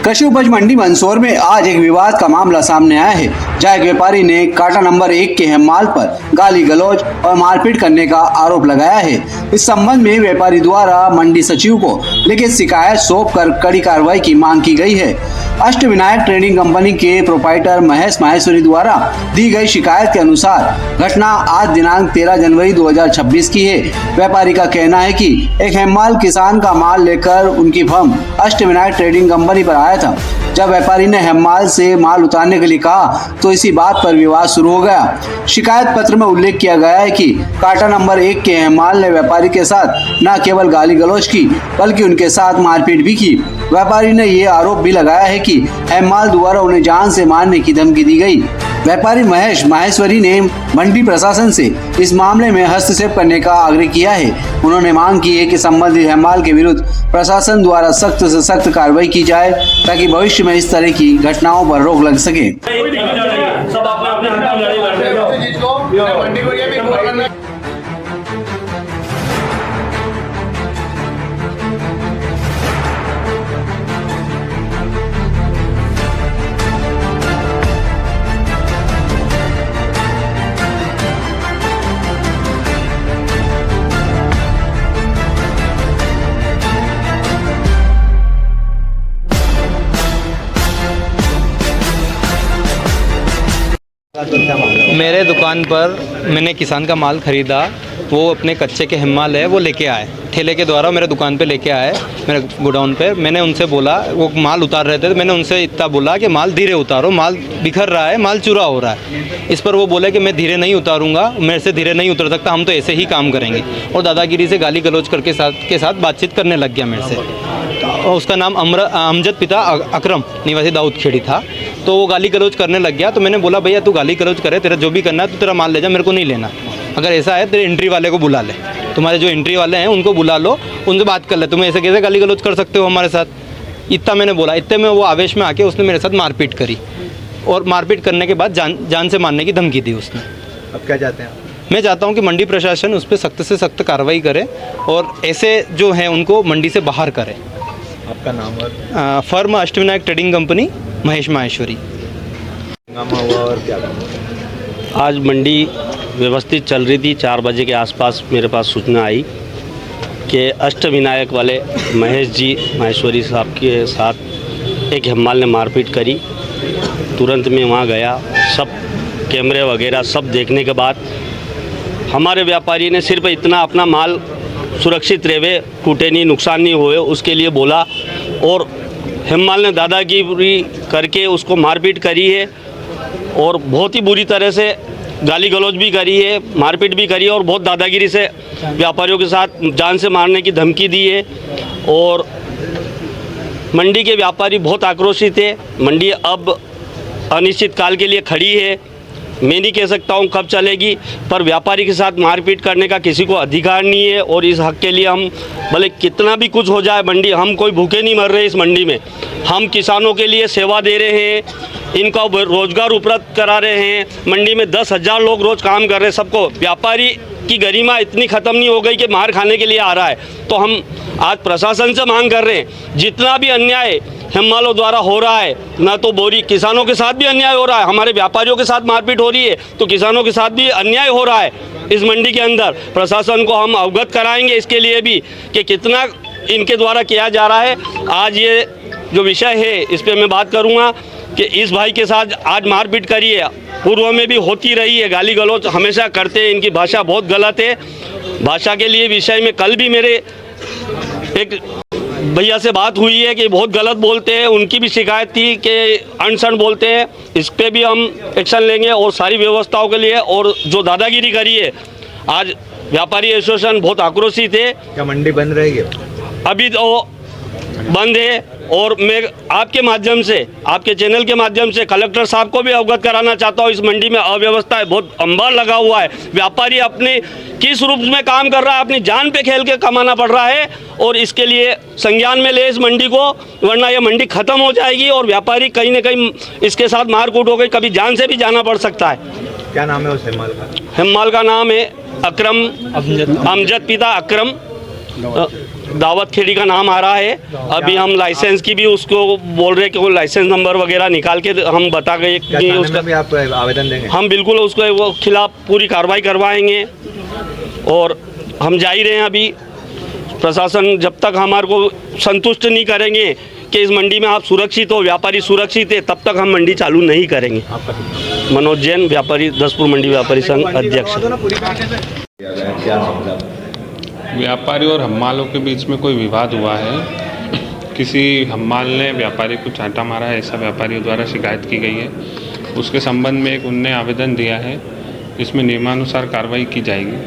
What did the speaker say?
कृषि उपज मंडी मंदसौर में आज एक विवाद का मामला सामने आया है, जहां एक व्यापारी ने काटा नंबर 1 के हेम्माल पर गाली गलौज और मारपीट करने का आरोप लगाया है। इस संबंध में व्यापारी द्वारा मंडी सचिव को लिखित शिकायत सौंपकर कड़ी कार्रवाई की मांग की गई है। अष्टविनायक ट्रेडिंग कंपनी के प्रोप्राइटर महेश माहेश्वरी द्वारा दी गई शिकायत के अनुसार घटना आज दिनांक 13 जनवरी 2026 की है। व्यापारी का कहना है कि एक हेम्माल किसान का माल लेकर उनकी फर्म अष्टविनायक ट्रेडिंग कंपनी पर आया था। जब व्यापारी ने हेम्माल से माल उतारने के लिए कहा तो इसी बात पर विवाद शुरू हो गया। शिकायत पत्र में उल्लेख किया गया है कि काटा नंबर 1 के हेम्माल ने व्यापारी के साथ न केवल गाली गलौज की बल्कि उनके साथ मारपीट भी की। व्यापारी ने ये आरोप भी लगाया है कि हेम्माल द्वारा उन्हें जान से मारने की धमकी दी गई। व्यापारी महेश माहेश्वरी ने मंडी प्रशासन से इस मामले में हस्तक्षेप करने का आग्रह किया है। उन्होंने मांग की है कि संबंधित हेम्माल के विरुद्ध प्रशासन द्वारा सख्त से सख्त कार्रवाई की जाए ताकि भविष्य में इस तरह की घटनाओं पर रोक लग सके। मेरे दुकान पर मैंने किसान का माल ख़रीदा, वो अपने कच्चे के हेम्माल है वो लेके आए, ठेले के द्वारा मेरे दुकान पे लेके आए, मेरे गोडाउन पे। मैंने उनसे बोला, वो माल उतार रहे थे तो मैंने उनसे इतना बोला कि माल धीरे उतारो, माल बिखर रहा है, माल चूरा हो रहा है। इस पर वो बोले कि मैं धीरे नहीं उतारूंगा, मेरे से धीरे नहीं उतर सकता, हम तो ऐसे ही काम करेंगे। और दादागिरी से गाली गलौज करके साथ बातचीत करने लग गया मेरे से। उसका नाम अमजद पिता अकरम निवासी दाऊद खेड़ी था। तो वो गाली गलौज करने लग गया। तो मैंने बोला भैया तू गाली गलौज करे, तेरा जो भी करना है तो तेरा माल ले जा, मेरे को नहीं लेना। अगर ऐसा है तेरे एंट्री वाले को बुला ले, तुम्हारे जो एंट्री वाले हैं उनको बुला लो, उनसे बात कर ले, तुम्हें ऐसे कैसे गाली गलौज कर सकते हो हमारे साथ। इतना मैंने बोला। इतने में वो आवेश में आके उसने मेरे साथ मारपीट करी और मारपीट करने के बाद जान से मारने की धमकी दी उसने। अब क्या चाहते हैं? मैं चाहता हूं कि मंडी प्रशासन उस पर सख्त से सख्त कार्रवाई करे और ऐसे जो हैं उनको मंडी से बाहर करे। आपका नाम और firm Ashtavinayak trading company, Mahesh Maheshwari. हंगामा हुआ और क्या? आज मंडी व्यवस्थित चल रही थी। 4 बजे के आसपास मेरे पास सूचना आई कि अष्टविनायक वाले महेश जी माहेश्वरी साहब के साथ एक हेम्माल ने मारपीट करी। तुरंत मैं वहाँ गया, सब कैमरे वगैरह सब देखने के बाद हमारे व्यापारी ने सिर्फ इतना अपना माल सुरक्षित रहे, टूटे नहीं, नुकसान नहीं हुए, उसके लिए बोला। और हेम्माल ने दादागिरी करके उसको मारपीट करी है और बहुत ही बुरी तरह से गाली गलौज भी करी है, मारपीट भी करी है और बहुत दादागिरी से व्यापारियों के साथ जान से मारने की धमकी दी है। और मंडी के व्यापारी बहुत आक्रोशित है। मंडी अब अनिश्चित काल के लिए खड़ी है। मैं नहीं कह सकता हूँ कब चलेगी, पर व्यापारी के साथ मारपीट करने का किसी को अधिकार नहीं है। और इस हक के लिए हम भले कितना भी कुछ हो जाए, मंडी हम कोई भूखे नहीं मर रहे। इस मंडी में हम किसानों के लिए सेवा दे रहे हैं, इनका रोजगार उपलब्ध करा रहे हैं। मंडी में 10,000 लोग रोज काम कर रहे हैं। सबको व्यापारी की गरिमा इतनी ख़त्म नहीं हो गई कि मार खाने के लिए आ रहा है। तो हम आज प्रशासन से मांग कर रहे हैं, जितना भी अन्याय हेम्मालों द्वारा हो रहा है, ना तो बोरी किसानों के साथ भी अन्याय हो रहा है, हमारे व्यापारियों के साथ मारपीट हो रही है, तो किसानों के साथ भी अन्याय हो रहा है इस मंडी के अंदर। प्रशासन को हम अवगत कराएंगे इसके लिए भी कि कितना इनके द्वारा किया जा रहा है। आज ये जो विषय है इस पर मैं बात करूँगा कि इस भाई के साथ आज मारपीट करी है, पूर्व में भी होती रही है, गाली गलौज हमेशा करते हैं, इनकी भाषा बहुत गलत है। भाषा के लिए विषय में कल भी मेरे एक भैया से बात हुई है कि बहुत गलत बोलते हैं, उनकी भी शिकायत थी कि अनशन बोलते हैं। इस पे भी हम एक्शन लेंगे और सारी व्यवस्थाओं के लिए। और जो दादागिरी करी है, आज व्यापारी एसोसिएशन बहुत आक्रोशित है। क्या मंडी बंद रहेगी? अभी तो बंद है। और मैं आपके माध्यम से, आपके चैनल के माध्यम से कलेक्टर साहब को भी अवगत कराना चाहता हूँ, इस मंडी में अव्यवस्था है, बहुत अंबार लगा हुआ है। व्यापारी अपने किस रूप में काम कर रहा है, अपनी जान पे खेल के कमाना पड़ रहा है। और इसके लिए संज्ञान में ले इस मंडी को, वरना यह मंडी खत्म हो जाएगी और व्यापारी कहीं ना कहीं इसके साथ मारकूट हो गई, कभी जान से भी जाना पड़ सकता है। क्या नाम है उस हेम्माल का? हेम्माल का नाम है अकरम, अमजद पिता अकरम दावत खेड़ी का नाम आ रहा है। अभी हम लाइसेंस की भी उसको बोल रहे हैं कि वो लाइसेंस नंबर वगैरह निकाल के हम बता गए क्या कि थाने उसका में भी आप आवेदन देंगे? हम बिल्कुल उसको वो खिलाफ पूरी कार्रवाई करवाएंगे। और हम जा ही रहे हैं अभी, प्रशासन जब तक हमारे को संतुष्ट नहीं करेंगे कि इस मंडी में आप सुरक्षित हो, व्यापारी सुरक्षित है, तब तक हम मंडी चालू नहीं करेंगे। मनोज जैन, व्यापारी, दसपुर मंडी व्यापारी संघ अध्यक्ष। क्या मतलब? व्यापारी और हम्मालों के बीच में कोई विवाद हुआ है। किसी हम्माल ने व्यापारी को चांटा मारा है, ऐसा व्यापारियों द्वारा शिकायत की गई है। उसके संबंध में एक उनने आवेदन दिया है, इसमें नियमानुसार कार्रवाई की जाएगी।